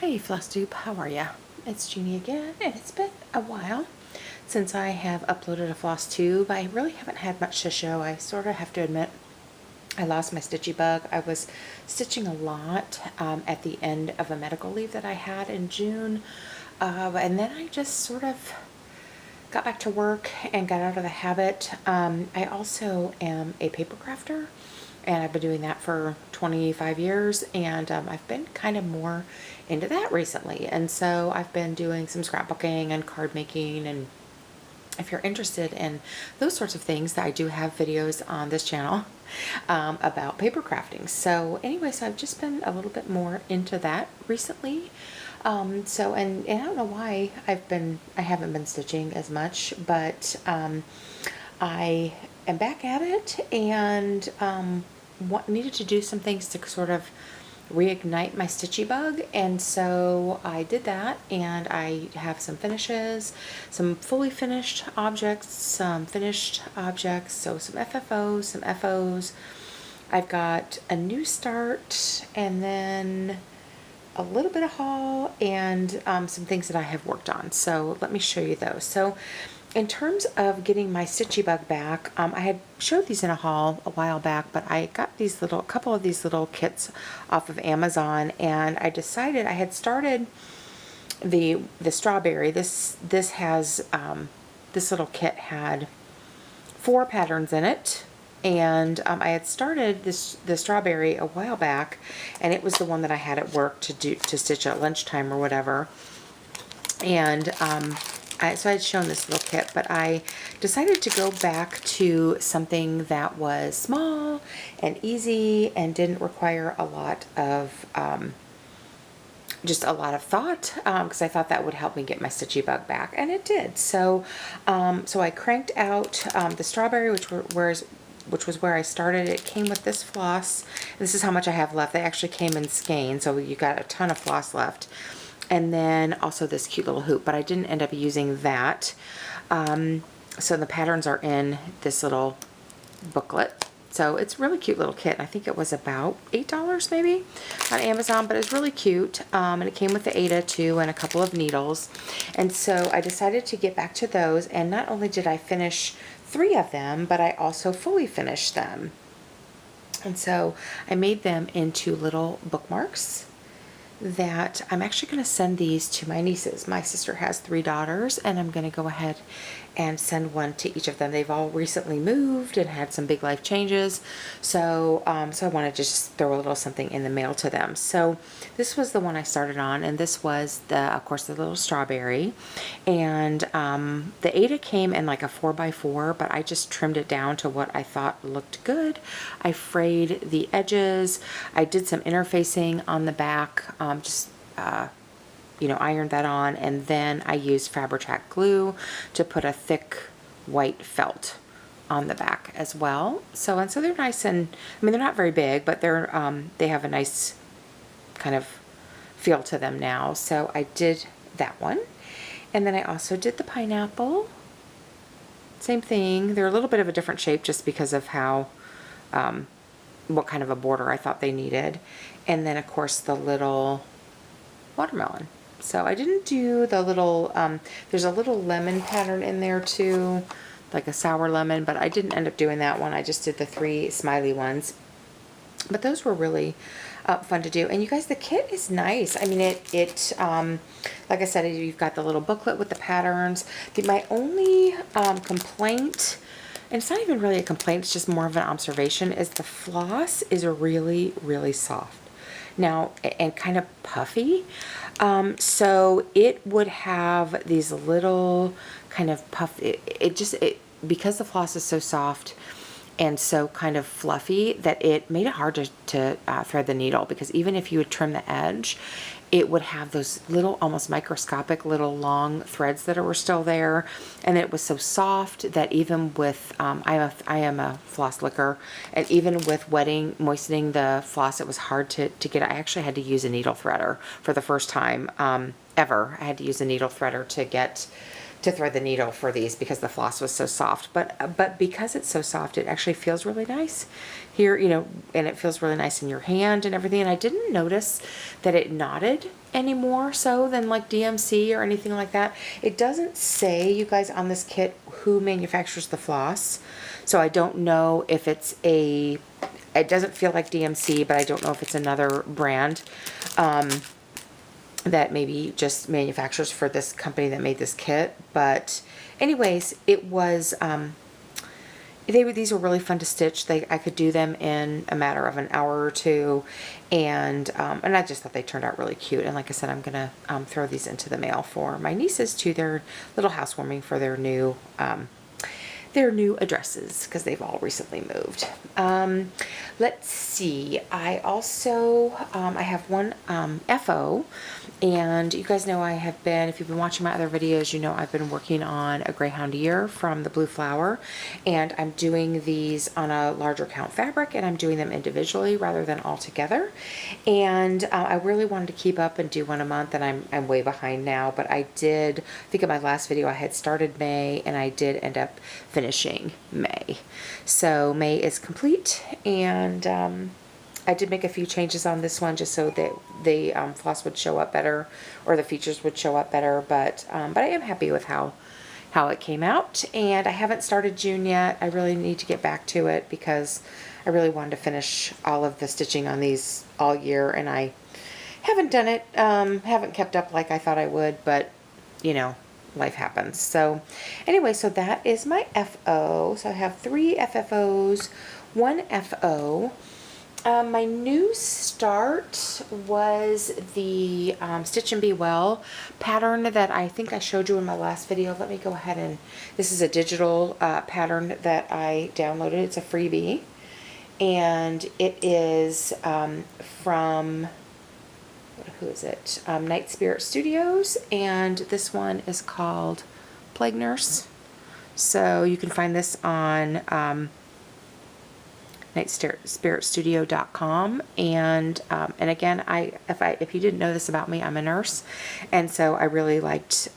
Hey Flosstube, how are ya? It's Jeannie again, and it's been a while since I have uploaded a Flosstube. I really haven't had much to show. I sort of have to admit I lost my Stitchy bug. I was stitching a lot at the end of a medical leave that I had in June, and then I just sort of got back to work and got out of the habit. I also am a paper crafter, and I've been doing that for 25 years, and I've been kind of more into that recently. And so I've been doing some scrapbooking and card making, and if you're interested in those sorts of things, I do have videos on this channel about paper crafting. So anyway, so I've just been a little bit more into that recently. And I don't know why I haven't been stitching as much, but I am back at it, and needed to do some things to sort of reignite my Stitchy bug, and so I did that, and I have some finishes, some fully finished objects, some finished objects, so some FFOs, some FOs. I've got a new start, and then a little bit of haul, and some things that I have worked on. So let me show you those. So in terms of getting my Stitchy bug back, I had showed these in a haul a while back, but I got these a couple of these little kits off of Amazon, and I decided I had started the strawberry. This has this little kit had 4 patterns in it, and I had started the strawberry a while back, and it was the one that I had at work to stitch at lunchtime or whatever, and so I had shown this little kit, but I decided to go back to something that was small and easy and didn't require a lot of just a lot of thought, because I thought that would help me get my Stitchy bug back, and it did. So so I cranked out the strawberry, which was where I started. It came with this floss. This is how much I have left. They actually came in skein, so you got a ton of floss left. And then also this cute little hoop, but I didn't end up using that. So the patterns are in this little booklet. So it's a really cute little kit. I think it was about $8 maybe on Amazon, but it's really cute. And it came with the Ada too, and a couple of needles. And so I decided to get back to those, and not only did I finish 3 of them, but I also fully finished them. And so I made them into little bookmarks that I'm actually going to send these to my nieces. My sister has 3 daughters, and I'm going to go ahead and send one to each of them. They've all recently moved and had some big life changes, so so I wanted to just throw a little something in the mail to them. So this was the one I started on, and this was of course, the little strawberry, and the Ada came in like a 4x4, but I just trimmed it down to what I thought looked good. I frayed the edges. I did some interfacing on the back, you know, ironed that on, and then I used Fabri-Tac glue to put a thick white felt on the back as well. So they're nice, and I mean, they're not very big, but they're they have a nice kind of feel to them now. So I did that one, and then I also did the pineapple. Same thing. They're a little bit of a different shape just because of how what kind of a border I thought they needed. And then of course the little watermelon. So I didn't do the little, there's a little lemon pattern in there too, like a sour lemon, but I didn't end up doing that one. I just did the 3 smiley ones. But those were really fun to do. And you guys, the kit is nice. I mean, like I said, you've got the little booklet with the patterns. My only complaint, and it's not even really a complaint, it's just more of an observation, is the floss is really, really soft. Now, and kind of puffy. So it would have these little kind of puff, because the floss is so soft and so kind of fluffy, that it made it hard to thread the needle, because even if you would trim the edge, it would have those little, almost microscopic little long threads that were still there. And it was so soft that even with, I am a floss licker, and even with moistening the floss, it was hard to get. I actually had to use a needle threader for the first time ever. I had to use a needle threader to thread the needle for these because the floss was so soft. But because it's so soft, it actually feels really nice here, you know, and it feels really nice in your hand and everything. And I didn't notice that it knotted any more so than like DMC or anything like that. It doesn't say, you guys, on this kit who manufactures the floss. So I don't know if it's a, it doesn't feel like DMC, but I don't know if it's another brand that maybe just manufactures for this company that made this kit. But anyways, it was, these were really fun to stitch. I could do them in a matter of an hour or two, and I just thought they turned out really cute. And like I said, I'm gonna throw these into the mail for my nieces to their little housewarming for their new addresses because they've all recently moved. Let's see. I also I have one FO, and you guys know I have been, if you've been watching my other videos, you know I've been working on a greyhound ear from the Blue Flower, and I'm doing these on a larger count fabric, and I'm doing them individually rather than all together. And I really wanted to keep up and do one a month, and I'm way behind now, but I did, I think in my last video I had started May, and I did end up finishing May. So May is complete, and I did make a few changes on this one just so that the floss would show up better, or the features would show up better, but I am happy with how it came out. And I haven't started June yet. I really need to get back to it because I really wanted to finish all of the stitching on these all year, and I haven't done it, haven't kept up like I thought I would, but you know, life happens. So anyway, so that is my FO. So I have 3 FFOs, 1 FO. My new start was the Stitch and Be Well pattern that I think I showed you in my last video. Let me go ahead and, this is a digital pattern that I downloaded. It's a freebie, and it is from, who is it? Night Spirit Studios, and this one is called Plague Nurse. So you can find this on nightspiritstudio.com, and again, if you didn't know this about me, I'm a nurse, and so I really liked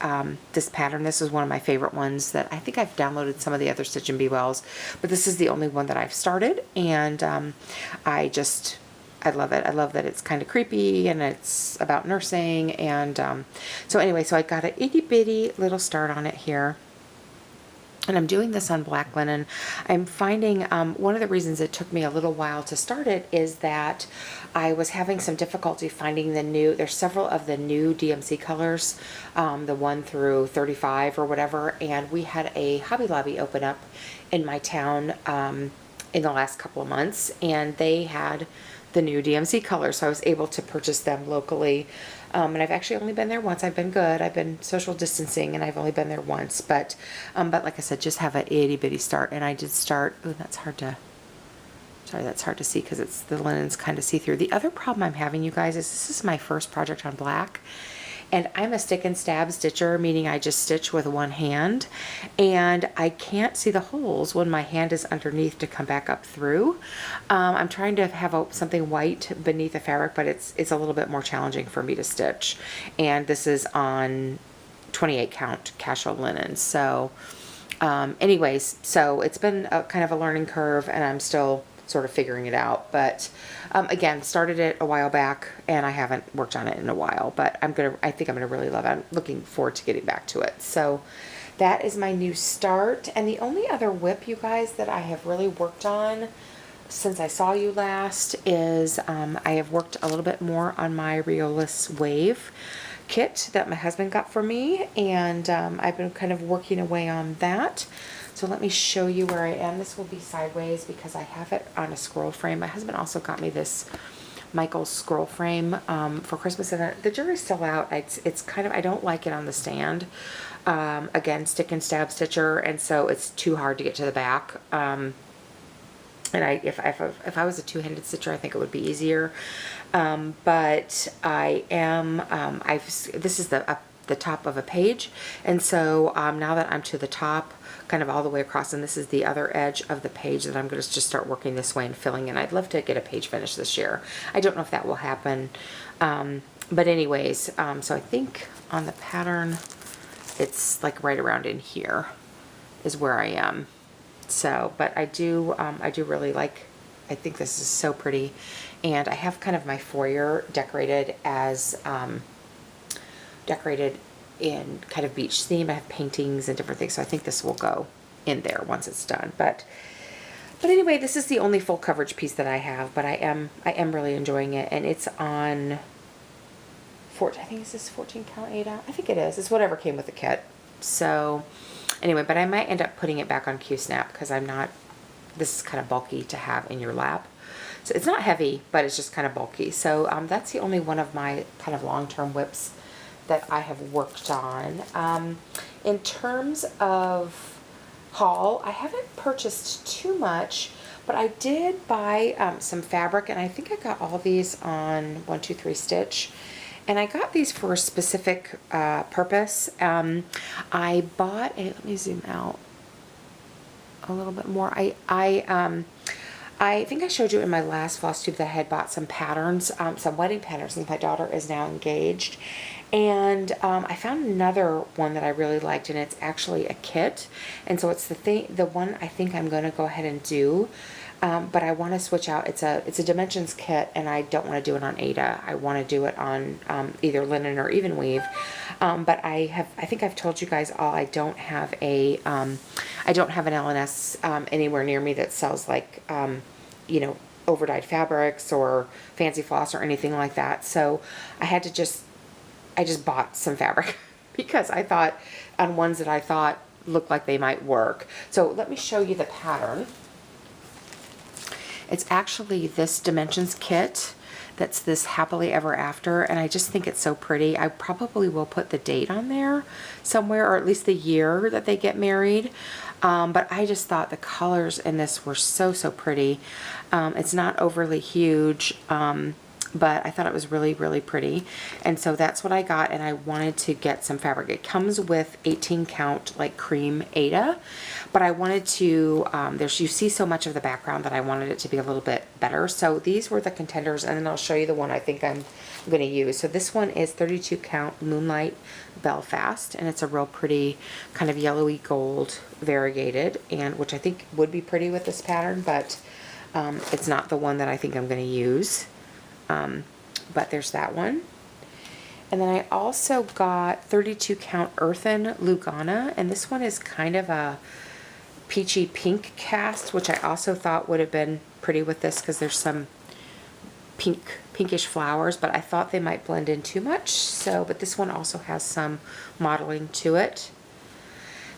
this pattern. This is one of my favorite ones that I think I've downloaded some of the other Stitch and Be Wells, but this is the only one that I've started, and I love it. I love that it's kind of creepy and it's about nursing, and so anyway, so I got an itty bitty little start on it here. And I'm doing this on black linen. I'm finding one of the reasons it took me a little while to start it is that I was having some difficulty finding the new, there's several of the new DMC colors, the 1 through 35 or whatever, and we had a Hobby Lobby open up in my town in the last couple of months, and they had the new DMC colors, so I was able to purchase them locally. And I've actually only been there once. I've been good. I've been social distancing, and I've only been there once. But like I said, just have an itty bitty start. And I did start. Oh, that's hard to. Sorry, that's hard to see because it's the linen's kind of see through. The other problem I'm having, you guys, is this is my first project on black. And I'm a stick and stab stitcher, meaning I just stitch with one hand, and I can't see the holes when my hand is underneath to come back up through. I'm trying to have something white beneath the fabric, but it's a little bit more challenging for me to stitch. And this is on 28 count casual linen. So anyways, so it's been kind of a learning curve, and I'm still sort of figuring it out, but again, started it a while back, and I haven't worked on it in a while, but I think I'm gonna really love it. I'm looking forward to getting back to it. So that is my new start. And the only other whip, you guys, that I have really worked on since I saw you last is I have worked a little bit more on my Riolis Wave kit that my husband got for me, and I've been kind of working away on that. So let me show you where I am. This will be sideways because I have it on a scroll frame. My husband also got me this Michael's scroll frame for Christmas, and the jury's still out. It's kind of, I don't like it on the stand. Again, stick and stab stitcher, and so it's too hard to get to the back. And if I was a two-handed stitcher, I think it would be easier. But I am, this is the top of a page, and so now that I'm to the top, kind of all the way across, and this is the other edge of the page that I'm going to just start working this way and filling in. I'd love to get a page finished this year. I don't know if that will happen, but anyways, so I think on the pattern, it's like right around in here is where I am. So, but I do really like, I think this is so pretty. And I have kind of my foyer decorated as, decorated in kind of beach theme. I have paintings and different things, so I think this will go in there once it's done. But anyway, this is the only full coverage piece that I have, but I am really enjoying it, and it's on 14, I think this is 14 count Ada. I think it is. It's whatever came with the kit. So anyway, but I might end up putting it back on Q-Snap because I'm not, this is kind of bulky to have in your lap. So it's not heavy, but it's just kind of bulky. So that's the only one of my kind of long-term whips that I have worked on. In terms of haul, I haven't purchased too much, but I did buy some fabric, and I think I got all these on 123 Stitch. And I got these for a specific purpose. I bought a, let me zoom out a little bit more. I think I showed you in my last Flosstube that I had bought some patterns, some wedding patterns, since my daughter is now engaged. And I found another one that I really liked, and it's actually a kit. And so it's the one I think I'm going to go ahead and do. But I want to switch out. It's a dimensions kit, and I don't want to do it on Ada. I want to do it on either linen or even weave. But I think I've told you guys all, I don't have an L&S anywhere near me that sells like you know, overdyed fabrics or fancy floss or anything like that. So I just bought some fabric because I thought on ones that I thought looked like they might work. So let me show you the pattern. It's actually this dimensions kit that's this happily ever after, and I just think it's so pretty. I probably will put the date on there somewhere, or at least the year that they get married. But I just thought the colors in this were so pretty. It's not overly huge, but I thought it was really pretty, and so that's what I got. And I wanted to get some fabric. It comes with 18 count like cream Ada, but I wanted to you see so much of the background that I wanted it to be a little bit better. So these were the contenders, and then I'll show you the one I think I'm going to use. So this one is 32 count Moonlight Belfast, and it's a real pretty kind of yellowy gold variegated, and which I think would be pretty with this pattern, but it's not the one that I think I'm going to use. But there's that one. And then I also got 32 count Earthen Lugana, and this one is kind of a peachy pink cast, which I also thought would have been pretty with this because there's some pinkish flowers, but I thought they might blend in too much. So, but this one also has some modeling to it.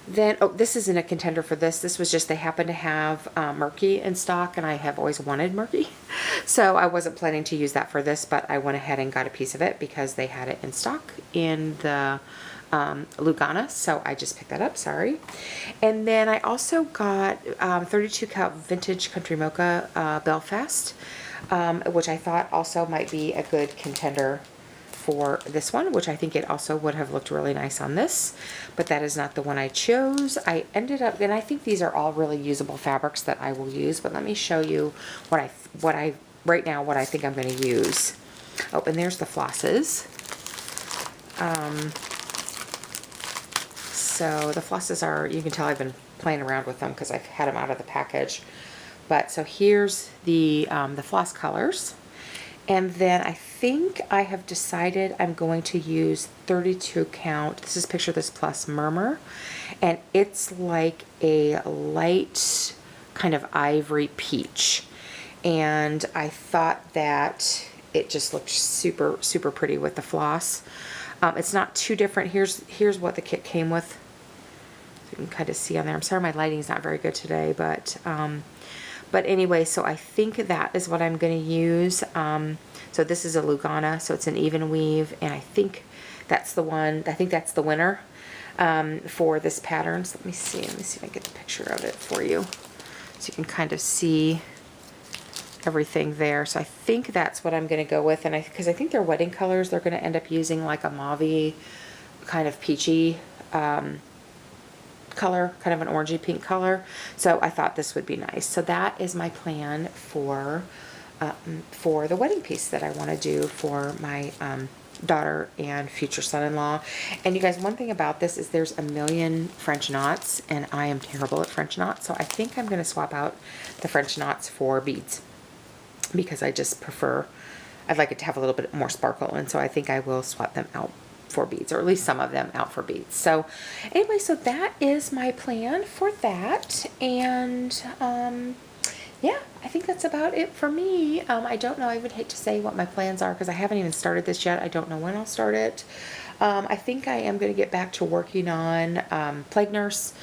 Then, oh, this isn't a contender for this. This was just, they happen to have Murky in stock, and I have always wanted Murky. So I wasn't planning to use that for this, but I went ahead and got a piece of it because they had it in stock in the Lugana. So I just picked that up, sorry. And then I also got 32 count Vintage Country Mocha Belfast, which I thought also might be a good contender for this one, which I think it also would have looked really nice on this, but that is not the one I chose. I ended up, and I think these are all really usable fabrics that I will use, but let me show you what I right now what I think I'm going to use. Oh, and there's the flosses. So the flosses are, you can tell I've been playing around with them because I've had them out of the package. But so here's the floss colors. And then I think I have decided I'm going to use 32 count. This is Picture This Plus Murmur. And it's like a light kind of ivory peach. And I thought that it just looked super pretty with the floss. It's not too different. Here's what the kit came with. You can kind of see on there. I'm sorry my lighting's not very good today, but anyway, so I think that is what I'm going to use. So this is a Lugana, so it's an even weave, and I think that's the one. I think that's the winner for this pattern. So let me see if I can get the picture of it for you, so you can kind of see everything there. So I think that's what I'm going to go with, and because I think their wedding colors, they're going to end up using like a mauve kind of peachy color, kind of an orangey pink color. So I thought this would be nice. So that is my plan for for the wedding piece that I want to do for my daughter and future son-in-law. And you guys, one thing about this is there's a million French knots, and I am terrible at French knots, so I think I'm going to swap out the French knots for beads, because I just prefer, I'd like it to have a little bit more sparkle, and so I think I will swap them out for beads, or at least some of them out for beads. So anyway, so that is my plan for that. And yeah, I think that's about it for me. I don't know, I would hate to say what my plans are because I haven't even started this yet. I don't know when I'll start it. I think I am going to get back to working on Plague Nurse,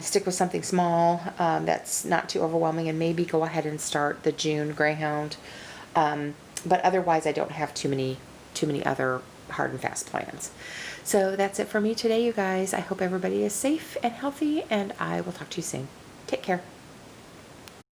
stick with something small that's not too overwhelming, and maybe go ahead and start the June Greyhound. But otherwise I don't have too many other hard and fast plans. So that's it for me today, you guys. I hope everybody is safe and healthy, and I will talk to you soon. Take care.